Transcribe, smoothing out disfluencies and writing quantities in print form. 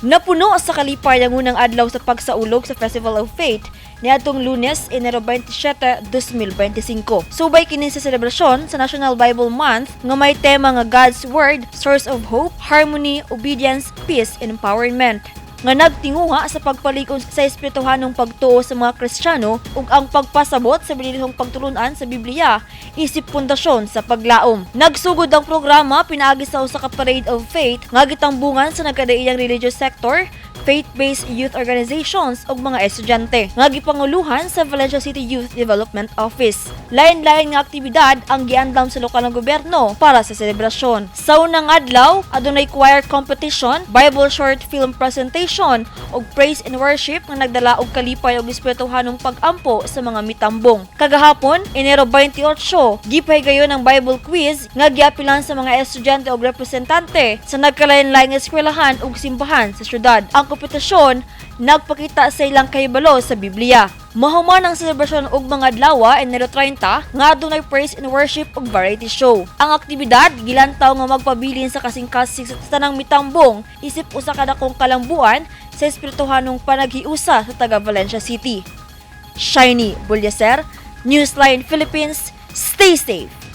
Napuno sa kalipay ang unang adlaw sa pagsaulog sa Festival of Faith niadtong Lunes, Enero 27, 2025. Subay kini sa selebrasyon sa National Bible Month nga may tema nga God's Word, Source of Hope, Harmony, Obedience, Peace, and Empowerment, nga nagtinguha sa pagpalikon sa espirituhanong pagtuo sa mga Kristiyano ug ang pagpasabot sa bilihong pagtulunan sa Bibliya isip pundasyon sa paglaom. Nagsugod ang programa pinaagi sa usa ka Parade of Faith nga gitambungan sa nagkadaiyang religious sector, faith-based youth organizations ug mga estudyante nga gipanguluhan sa Valencia City Youth Development Office. Lain-laing nga aktibidad ang giandam sa lokal nga gobyerno para sa selebrasyon. Sa unang adlaw, adunay choir competition, Bible short film presentation ug praise and worship nga nagdala og kalipay ug espirituhanong pag-ampo sa mga mitambong. Kagahapon, Enero 28, gipahigayon ang Bible quiz nga giapilan sa mga estudyante ug representante sa nagkalain-laing eskwelahan ug simbahan sa syudad. Ang kompetisyon nagpakita sa ilang kahibalo sa Bibliya. Mahuman ang selebrasyon og mga adlaw, Enero 30, nga adunay praise and worship ug variety show. Ang aktibidad gilantaw nga magpabilin sa kasing-kasing sa tanang mitambong isip usa ka dakong kalambuan sa espirituhanong panaghiusa sa taga-Valencia City. Shiny Bulyaser, Newsline Philippines, stay safe!